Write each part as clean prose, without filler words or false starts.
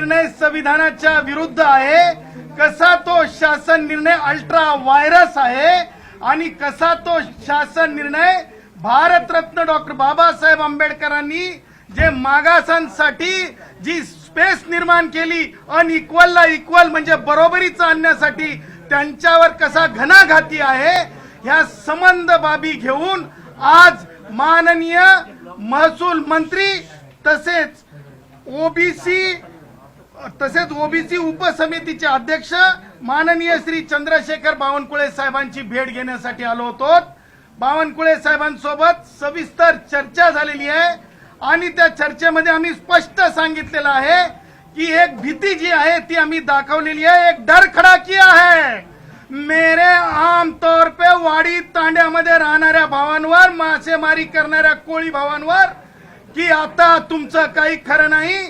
निर्णय संविधानाच्या विरुद्ध आहे, कसा तो शासन निर्णय अल्ट्रा व्हायरस आहे आणि कसा तो शासन निर्णय भारतरत्न डॉक्टर बाबासाहेब आंबेडकरांनी जे मागासांसाठी जी स्पेस निर्माण केली, अनइक्वलला इक्वल म्हणजे बरोबरीचं आणण्यासाठी त्यांच्यावर कसा घणाघाती आहे, ह्या संबंध बाबी घेऊन आज माननीय महसूल मंत्री तसेच ओबीसी उपसमितीचे अध्यक्ष माननीय श्री चंद्रशेखर बावनकुळे साहेबांची भेट घेण्यासाठी आलो होतो। बावनकुळे साहेबांसोबत सविस्तर चर्चा झालेली आहे आणि त्या चर्चेमध्ये आम्ही स्पष्ट सांगितलेलं आहे की एक भीती जी आहे ती आम्ही दाखवलेली आहे, एक डर खडा किया है मेरे आम तौर पे वाडी तांड्यामध्ये राहणाऱ्या भावांवर, मासेमारी करणाऱ्या कोळी भावांवर की आता तुमचं काही खरं नाही,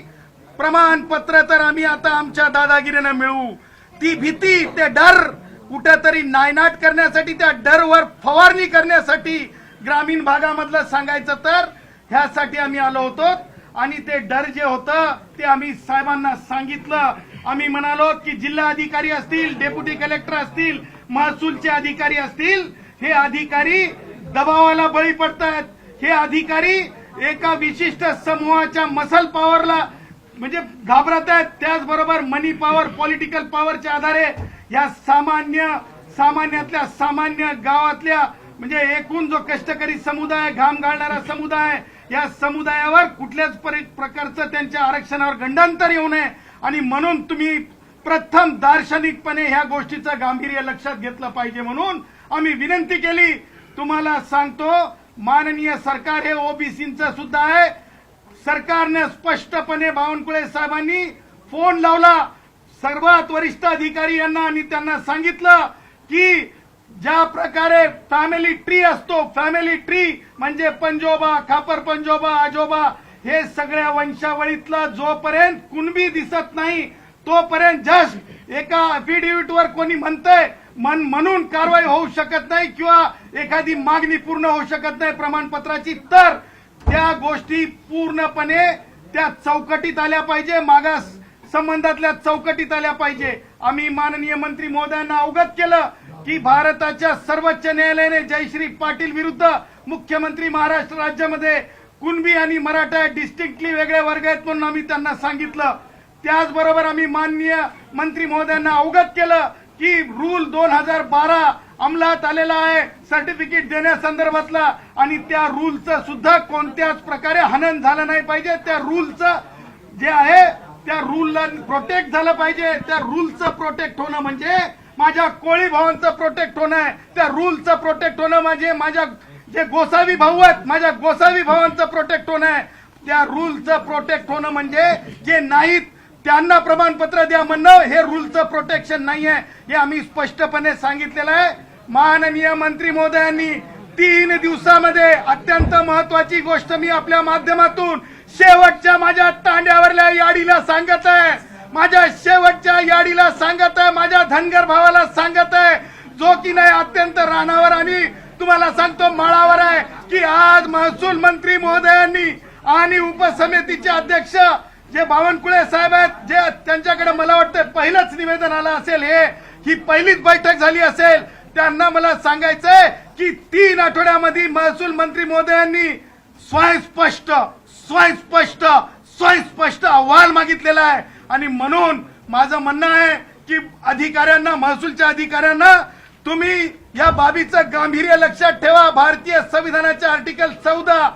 प्रमाणपत्र तर आम्ही आता आमच्या दादागिरीने मिळवू। ती भीती, ते डर कुठेतरी नायनाट करण्यासाठी, त्या डरवर फवारणी करण्यासाठी ग्रामीण भागामधलं सांगायचं तर ह्यासाठी आम्ही आलो होतो आणि ते डर जे होतं ते आम्ही साहेबांना सांगितलं। आम्ही म्हणालो की जिल्हा अधिकारी असतील, डेप्युटी कलेक्टर असतील, महसूलचे अधिकारी असतील, हे अधिकारी दबावाला बळी पडतात, हे अधिकारी एका विशिष्ट समूहाच्या मसल पॉवरला म्हणजे घाबरत आहेत, त्याचबरोबर मनी पॉवर, पॉलिटिकल पॉवरच्या आधारे या सामान्यातल्या सामान्य गावातल्या म्हणजे एकूण जो कष्टकरी समुदाय, घाम गाळणारा समुदाय, या समुदायावर कुठल्याच प्रकारचं त्यांच्या आरक्षणावर गंडांतर येऊ नये आणि म्हणून तुम्ही प्रथम दार्शनिकपणे ह्या गोष्टीचं गांभीर्य लक्षात घेतलं पाहिजे म्हणून आम्ही विनंती केली। तुम्हाला सांगतो माननीय सरकार हे ओबीसींचं सुद्धा आहे। सरकारने स्पष्टपणे बावनकुळे साहेबांनी फोन लावला सर्वात वरिष्ठ अधिकारी यांना आणि त्यांना सांगितलं की ज्या प्रकारे फॅमिली ट्री असतो, फॅमिली ट्री म्हणजे पंजोबा, खापर पंजोबा, आजोबा हे सगळ्या वंशावळीतला जोपर्यंत कुणबी दिसत नाही तोपर्यंत जस्ट एका अफिडेव्हिटवर कोणी म्हणतंय म्हणून कारवाई होऊ शकत नाही किंवा एखादी मागणी पूर्ण होऊ शकत नाही प्रमाणपत्राची, तर त्या गोष्टी पूर्णपणे त्या चौकटीत आल्या पाहिजे, मागास संबंधातल्या चौकटीत आल्या पाहिजे। आम्ही माननीय मंत्री महोदयांना अवगत केलं की भारताच्या सर्वोच्च न्यायालयाने जयश्री पाटील विरुद्ध मुख्यमंत्री महाराष्ट्र राज्यामध्ये कुणबी आणि मराठा डिस्टिंक्टली वेगळे वर्ग आहेत म्हणून आम्ही त्यांना सांगितलं। त्याचबरोबर आम्ही माननीय मंत्री महोदयांना अवगत केलं की रूल 2012 अंमलात आलेला आहे सर्टिफिकेट देण्यासंदर्भातला आणि त्या रूलचं सुद्धा कोणत्याच प्रकारे हनन झालं नाही पाहिजे। त्या रूलचं जे आहे त्या रूलला प्रोटेक्ट झालं पाहिजे। त्या रूलचं प्रोटेक्ट होणं म्हणजे माझ्या कोळी भावांचं प्रोटेक्ट होणं आहे, त्या रूलचं प्रोटेक्ट होणं म्हणजे माझ्या जे गोसावी भाऊ आहेत माझ्या गोसावी भावांचं प्रोटेक्ट होणं आहे, त्या रूलचं प्रोटेक्ट होणं म्हणजे जे नाहीत त्यांना प्रमाणपत्र द्या म्हणणं हे रूलचं प्रोटेक्शन नाहीये, हे आम्ही स्पष्टपणे सांगितलेलं आहे। माननीय मंत्री महोदयांनी 3 दिवसामध्ये अत्यंत महत्वाची गोष्ट मी आपल्या माध्यमातून शेवटच्या माझ्या तांड्यावरल्या याडीला सांगत आहे, माझ्या शेवटच्या याडीला सांगत आहे, माझ्या धनगर भावाला सांगत आहे जो की नाही अत्यंत रानावर आणि तुम्हाला सांगतो माळावर आहे की आज महसूल मंत्री महोदयांनी आणि उपसमितीचे अध्यक्ष जे बावनकुळे साहेब आहेत, जे त्यांच्याकडे मला वाटतं पहिलंच निवेदन आलं असेल, ही पहिलीच बैठक झाली असेल, त्यांना मला सांगायचंय की 3 आठवड्यामध्ये महसूल मंत्री महोदयांनी स्वयंस्पष्ट अहवाल मागितलेला आहे आणि म्हणून माझं म्हणणं आहे की अधिकाऱ्यांना, महसूलच्या अधिकाऱ्यांना तुम्ही या बाबीचं गांभीर्य लक्षात ठेवा। भारतीय संविधानाच्या आर्टिकल 14,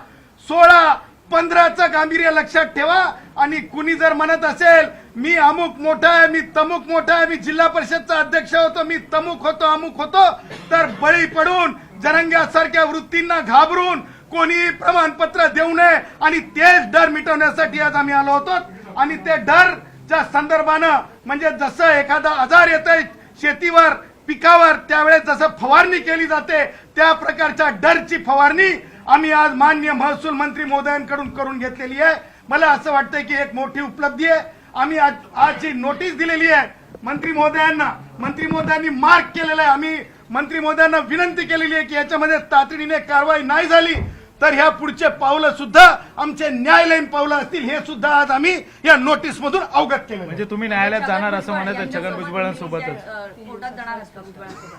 16, 15चं गांभीर्य लक्षात ठेवा आणि कुणी जर म्हणत असेल मी अमुक मोठा आहे, मी तमुक मोठा आहे, मी जिल्हा परिषदचा अध्यक्ष होतो, मी तमुक होतो, अमुक होतो, तर बळी पडून जरंग्यासारख्या वृत्तींना घाबरून कोणी प्रमाणपत्र देऊ नये आणि तेच डर मिटवण्यासाठी आज आम्ही आलो होतो। आणि ते डरच्या संदर्भानं म्हणजे जसं एखादा आजार येतोय शेतीवर, पिकावर, त्यावेळेस जसं फवारणी केली जाते त्या प्रकारच्या डरची फवारणी आम्ही आज माननीय महसूल मंत्री महोदयांकडून करून घेतलेली आहे। मला असं वाटतंय की एक मोठी उपलब्धी आहे। आम्ही आजची नोटीस दिलेली आहे मंत्री महोदयांना, मंत्री महोदयांनी मार्क केलेला आहे। आम्ही मंत्री महोदयांना विनंती केलेली आहे की याच्यामध्ये तातडीने कारवाई नाही झाली तर ह्या पुढचे पावलं सुद्धा आमचे न्यायालयीन पावलं असतील, हे सुद्धा आज आम्ही या नोटीस मधून अवगत केलं. म्हणजे तुम्ही न्यायालयात जाणार असं म्हणत आहे छगन भुजबळांसोबतच? कोर्टात जाणार असतं भुजबळांसोबत?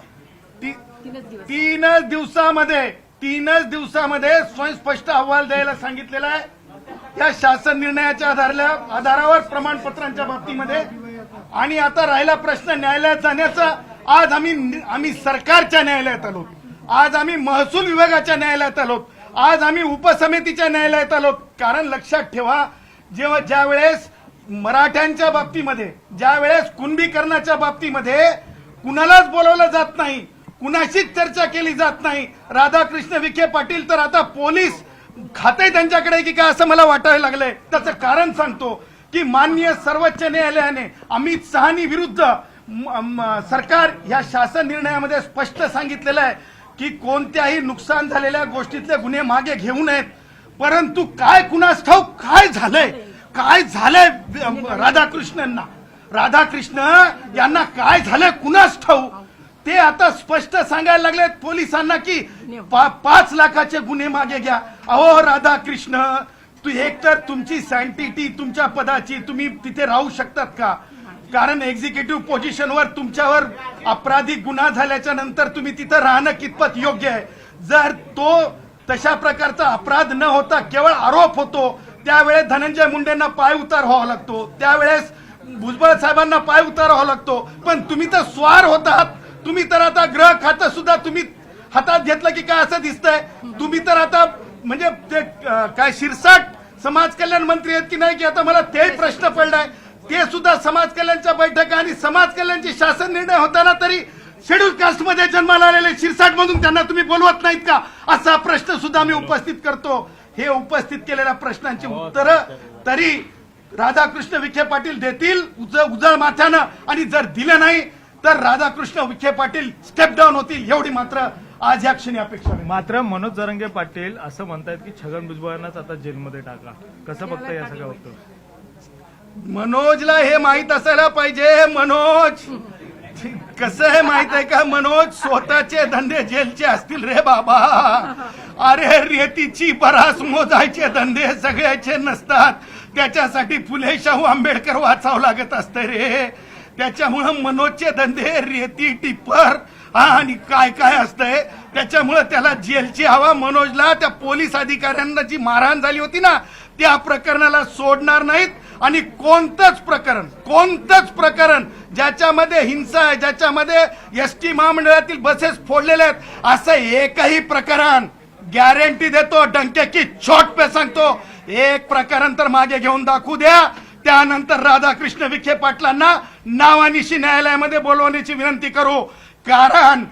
3च दिवसामध्ये स्वयंस्पष्ट अहवाल द्यायला सांगितलेला आहे. या शासन निर्णयाच्या आधारावर प्रमाणपत्रांच्या बाबतीमध्ये. आणि आता राहिला प्रश्न न्यायालयात जाण्याचा. आज आम्ही सरकारच्या न्यायालयात आलो, आज आम्ही महसूल विभागाच्या न्यायालयात आलो, आज आम्ही उपसमितीच्या न्यायालयात आलो. कारण लक्षात ठेवा, ज्या वेळेस मराठ्यांच्या बाबतीमध्ये, ज्या वेळेस कुणबीकरणाच्या बाबतीमध्ये कुणालाच बोलवलं जात नाही, कुणाशीच चर्चा केली जात नाही. राधाकृष्ण विखे पाटील तर आता पोलीस खाते त्यांच्याकडे की काय असं मला वाटायला लागलंय. त्याचं कारण सांगतो की माननीय सर्वोच्च न्यायालयाने अमित शहानी विरुद्ध सरकार या शासन निर्णयामध्ये स्पष्ट सांगितलेलं आहे की कोणत्याही नुकसान झालेल्या गोष्टीतले गुन्हे मागे घेऊ नयेत. परंतु काय कुणास ठाऊक काय झालंय राधाकृष्ण यांना काय झालंय कुणास ठाऊक. ते आता स्पष्ट सांगायला लागलेत पोलिसांना की 5 लाखाचे गुन्हे मागे घ्या. अहो राधाकृष्ण, एकतर तुमची सँटिटी तुमच्या पदाची, तुम्ही तिथे राहू शकतात का? कारण एक्झिक्युटिव्ह पोझिशनवर तुमच्यावर आपराधिक गुन्हा झाल्याच्या नंतर तुम्ही तिथं राहणं कितपत योग्य आहे? जर तो तशा प्रकारचा अपराध न होता केवळ आरोप होतो, त्यावेळेस धनंजय मुंडेंना पाय उतार व्हावा लागतो, त्यावेळेस भुजबळ साहेबांना पाय उतार व्हावा लागतो. पण तुम्ही तर स्वार होतात. तुम्ही तर आता गृह खातं सुद्धा तुम्ही हातात घेतलं की काय असं दिसतंय. तुम्ही तर आता म्हणजे ते काय शिरसाट समाज कल्याण मंत्री आहेत की नाही की आता मला तेही प्रश्न पडलाय. ते सुद्धा समाज कल्याणच्या बैठका आणि समाज कल्याणचे शासन निर्णय होताना तरी शेड्यूल कास्ट मध्ये जन्माला आलेले शिरसाट मधून त्यांना तुम्ही बोलवत नाहीत का, असा प्रश्न सुद्धा मी उपस्थित करतो. हे उपस्थित केलेल्या प्रश्नांची उत्तरं तरी राधाकृष्ण विखे पाटील देतील उजळ माथ्यानं, आणि जर दिलं नाही तर राधाकृष्ण विखे पाटील स्टेप डाऊन होतील, एवढी मात्र आज या क्षणी अपेक्षा आहे. मात्र मनोज जरांगे पाटील असं म्हणतायत की छगन भुजबळांनाच आता जेलमध्ये टाका. कसं बघताय या सगळ्या वक्तव्य? मनोजला हे माहित असायला पाहिजे. मनोज कसं आहे माहित आहे का? मनोज स्वतःचे धंदे जेलचे असतील रे बाबा. अरे रेतीची बरास मोजायचे धंदे सगळ्याचे नसतात. त्याच्यासाठी फुले शाहू आंबेडकर वाचावं लागत असतं रे. त्याच्यामुळं मनोजचे धंदे रेती टिप्पर आणि काय काय असतंय, त्याच्यामुळं त्याला जेलची हवा. मनोजला त्या पोलीस अधिकाऱ्यांना जी मारहाण झाली होती ना, त्या प्रकरणाला सोडणार नाहीत. आणि कोणतंच प्रकरण ज्याच्यामध्ये हिंसा आहे, ज्याच्यामध्ये एसटी महामंडळातील बसेस फोडलेल्या आहेत, असं एकही प्रकरण गॅरंटी देतो, डंके की चोट पे सांगतो, एक प्रकरण तर मागे घेऊन दाखवू द्या. त्यानंतर राधाकृष्ण विखे पाटलांना नावानिशी न्यायालयामध्ये बोलवण्याची विनंती करू. कारण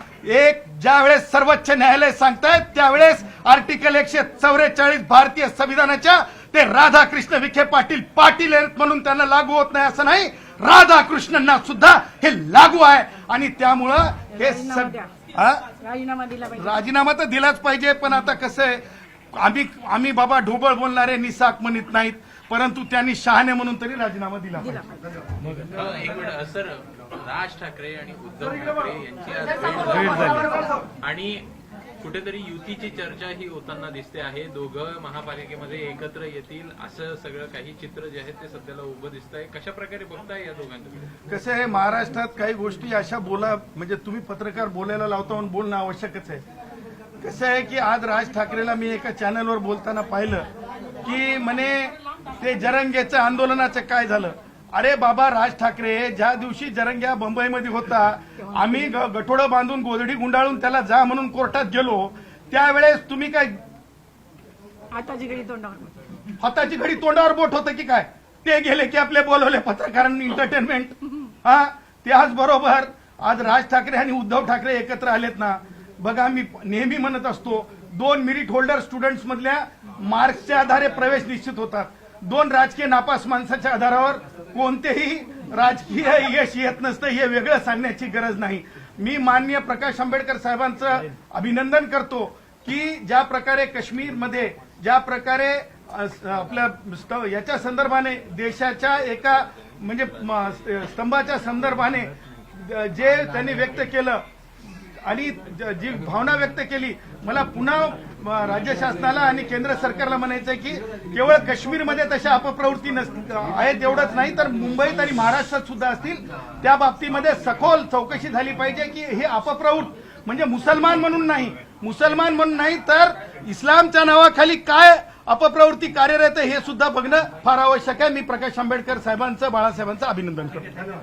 ज्या वेळेस सर्वोच्च न्यायालय सांगतायत त्यावेळेस आर्टिकल 144 भारतीय संविधानाच्या ते राधाकृष्ण विखे पाटील आहेत म्हणून त्यांना लागू होत नाही असं नाही, राधाकृष्णांना सुद्धा हे लागू आहे. आणि त्यामुळं हे राजीनामा तर दिलाच पाहिजे. पण आता कसं आहे, आम्ही बाबा ढोबळ बोलणारे निसाक म्हणत नाहीत, परंतु त्यांनी शहाणे म्हणून तरी राजीनामा दिला. एक मिनिट सर, राज ठाकरे आणि उद्धव ठाकरे यांची आज भेट झाली आणि कुठेतरी युतीची चर्चा ही होताना दिसते आहे. दोघं महापालिकेमध्ये एकत्र येतील असं सगळं काही चित्र जे आहे ते सध्याला उभं दिसत आहे. कशा प्रकारे बघताय या दोघांचं? कसं आहे, महाराष्ट्रात काही गोष्टी अशा म्हणजे तुम्ही पत्रकार बोलायला लावता म्हणून बोलणं आवश्यकच आहे. कसं आहे की आज राज ठाकरेला मी एका चॅनलवर बोलताना पाहिलं की म्हणे ते जरंगेच्या आंदोलनाचं काय झालं. अरे बाबा, राज ठाकरे ज्या दिवशी जरंग्या मुंबईमध्ये होता, आम्ही गठोडं बांधून गोधडी गुंडाळून त्याला जा म्हणून कोर्टात गेलो, त्यावेळेस तुम्ही काय हाताची घडी तोंडावर बोट होतं की काय? ते गेले की आपले बोलवले पत्रकारांनी एंटरटेनमेंट. त्याचबरोबर आज राज ठाकरे आणि उद्धव ठाकरे एकत्र आलेत ना. बघा, मी नेहमी म्हणत असतो 2 मेरिट होल्डर स्टुडंट्स मधल्या मार्क्सच्या आधारे प्रवेश निश्चित होतात. 2 राजकीय नापास माणसाच्या आधारावर कोणतेही राजकीय यश येत नसतं, हे वेगळं सांगण्याची गरज नाही. मी माननीय प्रकाश आंबेडकर साहेबांचं अभिनंदन करतो की ज्या प्रकारे काश्मीरमध्ये ज्या प्रकारे आपल्या याच्या संदर्भाने देशाच्या एका म्हणजे स्तंभाच्या संदर्भाने जे त्यांनी व्यक्त केलं आणि जी भावना व्यक्त केली, मला पुन्हा राज्य शासनाला आणि केंद्र सरकारला म्हणायचं आहे की केवळ काश्मीरमध्ये तशा अपप्रवृत्ती आहेत एवढंच नाही तर मुंबईत आणि महाराष्ट्रात सुद्धा असतील. त्या बाबतीमध्ये सखोल चौकशी झाली पाहिजे की हे अपप्रवृत्त म्हणजे मुसलमान म्हणून नाही तर इस्लामच्या नावाखाली काय अपप्रवृत्ती कार्यरत आहे हे सुद्धा बघणं फार आवश्यक आहे. मी प्रकाश आंबेडकर साहेबांचं बाळासाहेबांचं अभिनंदन करतो.